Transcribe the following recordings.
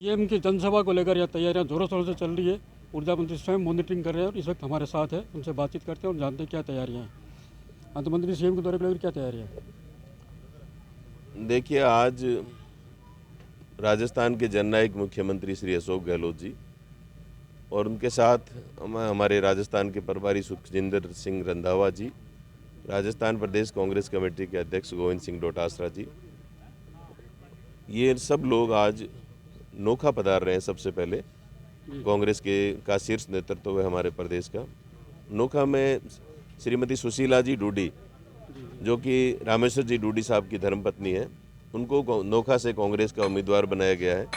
PM की जनसभा को लेकर यह तैयारियां जोरों शोरों से चल रही है। ऊर्जा मंत्री स्वयं मॉनिटरिंग कर रहे हैं और इस वक्त हमारे साथ है, उनसे बातचीत करते हैं और जानते हैं क्या तैयारियां हैं। हाँ, तो मंत्री सीएम के दौरे को लेकर क्या तैयारियां हैं? देखिए, आज राजस्थान के जननायक मुख्यमंत्री श्री अशोक गहलोत जी और उनके साथ हमारे राजस्थान के प्रभारी सुखजिंदर सिंह रंधावा जी, राजस्थान प्रदेश कांग्रेस कमेटी के अध्यक्ष गोविंद सिंह डोटासरा जी, ये सब लोग आज नोखा पधार रहे हैं। सबसे पहले कांग्रेस का शीर्ष नेतृत्व है हमारे प्रदेश का। नोखा में श्रीमती सुशीला जी डूडी, जो कि रामेश्वर जी डूडी साहब की धर्मपत्नी है, उनको नोखा से कांग्रेस का उम्मीदवार बनाया गया है।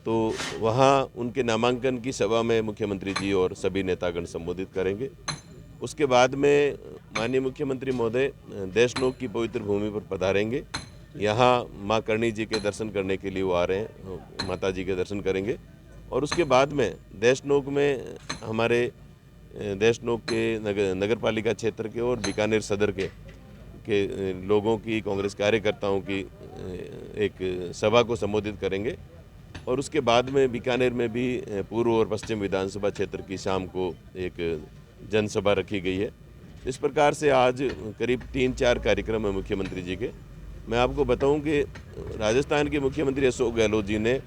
तो वहाँ उनके नामांकन की सभा में मुख्यमंत्री जी और सभी नेतागण संबोधित करेंगे। उसके बाद में माननीय मुख्यमंत्री महोदय देशनोक की पवित्र भूमि पर पधारेंगे। यहाँ माँ करणी जी के दर्शन करने के लिए वो आ रहे हैं, माता जी के दर्शन करेंगे। और उसके बाद में देशनोक में हमारे देशनोक के नगर पालिका क्षेत्र के और बीकानेर सदर के लोगों की, कांग्रेस कार्यकर्ताओं की एक सभा को संबोधित करेंगे। और उसके बाद में बीकानेर में भी पूर्व और पश्चिम विधानसभा क्षेत्र की शाम को एक जनसभा रखी गई है। इस प्रकार से आज करीब 3-4 कार्यक्रम है मुख्यमंत्री जी के। मैं आपको बताऊं कि राजस्थान के मुख्यमंत्री अशोक गहलोत जी ने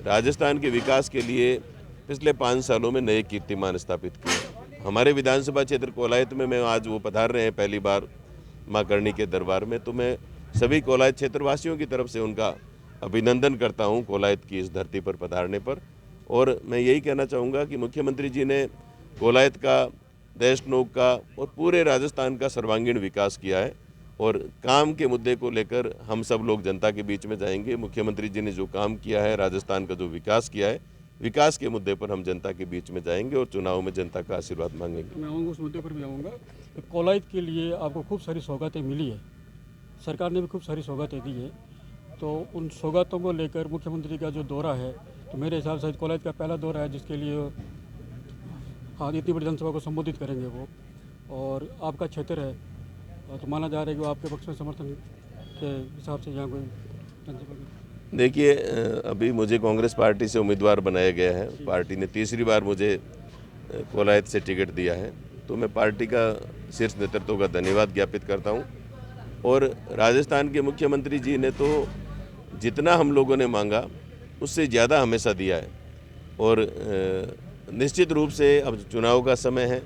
राजस्थान के विकास के लिए पिछले 5 सालों में नए कीर्तिमान स्थापित किए। हमारे विधानसभा क्षेत्र कोलायत में आज वो पधार रहे हैं पहली बार माँ करणी के दरबार में। तो मैं सभी कोलायत क्षेत्रवासियों की तरफ से उनका अभिनंदन करता हूं कोलायत की इस धरती पर पधारने पर। और मैं यही कहना चाहूँगा कि मुख्यमंत्री जी ने कोलायत का, देशनोक का और पूरे राजस्थान का सर्वांगीण विकास किया है। और काम के मुद्दे को लेकर हम सब लोग जनता के बीच में जाएंगे। मुख्यमंत्री जी ने जो काम किया है, राजस्थान का जो विकास किया है, विकास के मुद्दे पर हम जनता के बीच में जाएंगे और चुनाव में जनता का आशीर्वाद मांगेंगे। मैं आऊँगा, उस मुद्दे पर भी आऊँगा। तो कोलायत के लिए आपको खूब सारी सौगातें मिली है, सरकार ने भी खूब सारी सौगातें दी है। तो उन सौगातों को लेकर मुख्यमंत्री का जो दौरा है, तो मेरे हिसाब से कोलायत का पहला दौरा है जिसके लिए हाँ इतनी बड़ी जनसभा को संबोधित करेंगे वो। और आपका क्षेत्र है तो माना जा रहा है कि वो आपके पक्ष में समर्थन के हिसाब से यहाँ कोई जनसभा। देखिए, अभी मुझे कांग्रेस पार्टी से उम्मीदवार बनाया गया है। पार्टी ने तीसरी बार मुझे कोलायत से टिकट दिया है, तो मैं पार्टी का शीर्ष नेतृत्व का धन्यवाद ज्ञापित करता हूँ। और राजस्थान के मुख्यमंत्री जी ने तो जितना हम लोगों ने मांगा उससे ज़्यादा हमेशा दिया है। और निश्चित रूप से अब चुनाव का समय है,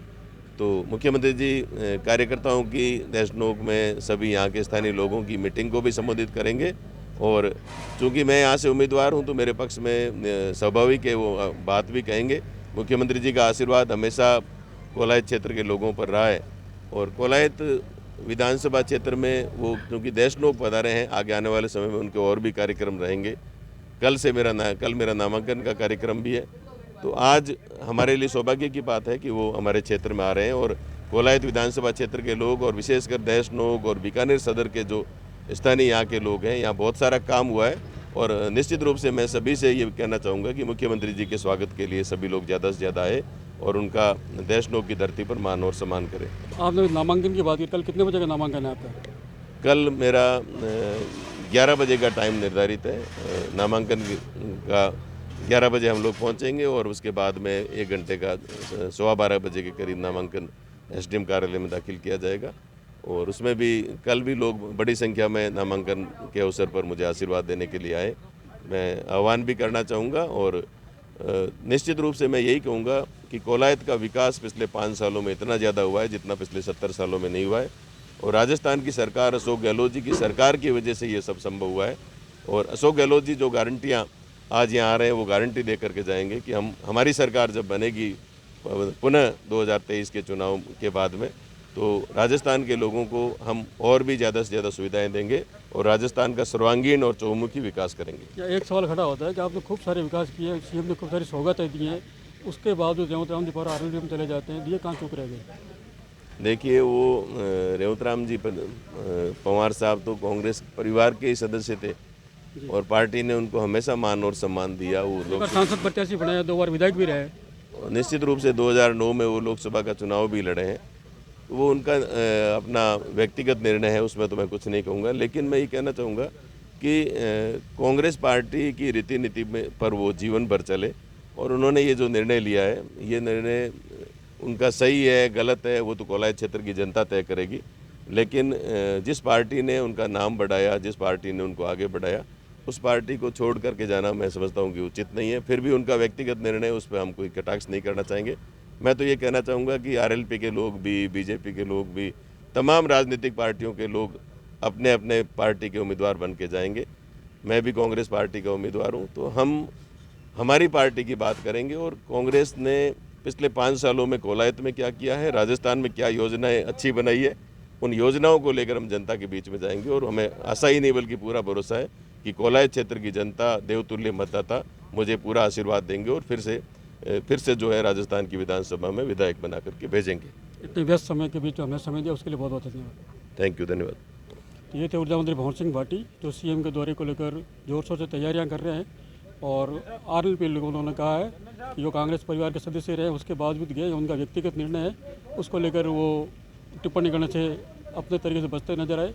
तो मुख्यमंत्री जी कार्यकर्ताओं की देशनोक में सभी यहाँ के स्थानीय लोगों की मीटिंग को भी संबोधित करेंगे। और चूँकि मैं यहाँ से उम्मीदवार हूँ तो मेरे पक्ष में स्वाभाविक है वो बात भी कहेंगे। मुख्यमंत्री जी का आशीर्वाद हमेशा कोलायत क्षेत्र के लोगों पर रहा है। और कोलायत विधानसभा क्षेत्र में वो क्योंकि देशनोक पधारे हैं, आगे आने वाले समय में उनके और भी कार्यक्रम रहेंगे। कल मेरा नामांकन का कार्यक्रम भी है। तो आज हमारे लिए सौभाग्य की बात है कि वो हमारे क्षेत्र में आ रहे हैं। और कोलायत विधानसभा क्षेत्र के लोग और विशेषकर देशनोक और बीकानेर सदर के जो स्थानीय यहाँ के लोग हैं, यहाँ बहुत सारा काम हुआ है। और निश्चित रूप से मैं सभी से ये कहना चाहूँगा कि मुख्यमंत्री जी के स्वागत के लिए सभी लोग ज़्यादा से ज़्यादा आए और उनका देशनोक की धरती पर मान और सम्मान करें। आपने नामांकन की बात की, कल कितने बजे का नामांकन है आपका? कल मेरा 11 बजे का टाइम निर्धारित है। नामांकन का 11 बजे हम लोग पहुंचेंगे और उसके बाद में 1 घंटे का 12:15 बजे के करीब नामांकन एसडीएम कार्यालय में दाखिल किया जाएगा। और उसमें भी कल भी लोग बड़ी संख्या में नामांकन के अवसर पर मुझे आशीर्वाद देने के लिए आए। मैं आह्वान भी करना चाहूँगा। और निश्चित रूप से मैं यही कहूँगा कि कोलायत का विकास पिछले 5 सालों में इतना ज़्यादा हुआ है जितना पिछले 70 सालों में नहीं हुआ है। और राजस्थान की सरकार, अशोक गहलोत जी की सरकार की वजह से ये सब संभव हुआ है। और अशोक गहलोत जी जो गारंटियाँ आज यहाँ आ रहे हैं वो गारंटी दे करके जाएंगे कि हमारी सरकार जब बनेगी पुनः 2023 के चुनाव के बाद में, तो राजस्थान के लोगों को हम और भी ज़्यादा से ज़्यादा सुविधाएं देंगे और राजस्थान का सर्वांगीण और चहुमुखी विकास करेंगे। एक सवाल खड़ा होता है कि आपने खूब सारे विकास किए, सीएम ने खूब सारी सौगातें दी हैं, उसके बावजूद रेवतराम जी पर आरएलडी में चले जाते हैं, ये कहाँ चुप रह गए? देखिए, वो रेवतराम जी पंवार साहब तो कांग्रेस परिवार के ही सदस्य थे और पार्टी ने उनको हमेशा मान और सम्मान दिया। वो लोग सांसद प्रत्याशी बनाया, 2 बार विधायक भी रहे। निश्चित रूप से 2009 में वो लोकसभा का चुनाव भी लड़े हैं। वो उनका अपना व्यक्तिगत निर्णय है, उसमें तो मैं कुछ नहीं कहूँगा। लेकिन मैं ये कहना चाहूँगा कि कांग्रेस पार्टी की रीति नीति में पर वो जीवन भर चले। और उन्होंने ये जो निर्णय लिया है, ये निर्णय उनका सही है गलत है वो तो कोलायत क्षेत्र की जनता तय करेगी। लेकिन जिस पार्टी ने उनका नाम बढ़ाया, जिस पार्टी ने उनको आगे बढ़ाया, उस पार्टी को छोड़ करके जाना मैं समझता हूँ कि उचित नहीं है। फिर भी उनका व्यक्तिगत निर्णय, उस पर हम कोई कटाक्ष नहीं करना चाहेंगे। मैं तो ये कहना चाहूँगा कि आरएलपी के लोग भी, बीजेपी के लोग भी, तमाम राजनीतिक पार्टियों के लोग अपने अपने पार्टी के उम्मीदवार बन के जाएंगे। मैं भी कांग्रेस पार्टी का उम्मीदवार हूँ, तो हम हमारी पार्टी की बात करेंगे। और कांग्रेस ने पिछले 5 सालों में कोलायत में क्या किया है, राजस्थान में क्या योजनाएं अच्छी बनाई है, उन योजनाओं को लेकर हम जनता के बीच में जाएंगे। और हमें आशा ही नहीं बल्कि पूरा भरोसा है कि कोलायत क्षेत्र की जनता, देवतुल्य मतदाता मुझे पूरा आशीर्वाद देंगे और फिर से जो है राजस्थान की विधानसभा में विधायक बना करके भेजेंगे। इतने व्यस्त समय के बीच जो हमें समय दिया उसके लिए बहुत बहुत धन्यवाद। थैंक यू, धन्यवाद। तो ये थे ऊर्जा मंत्री भंवर सिंह भाटी, जो सीएम के दौरे को लेकर जोर शोर से तैयारियां कर रहे हैं। और आरएलपी लोगों उन्होंने कहा है कि जो कांग्रेस परिवार के सदस्य रहे उसके बावजूद गए, उनका व्यक्तिगत निर्णय है, उसको लेकर वो टिप्पणी करने से अपने तरीके से बचते नजर आए।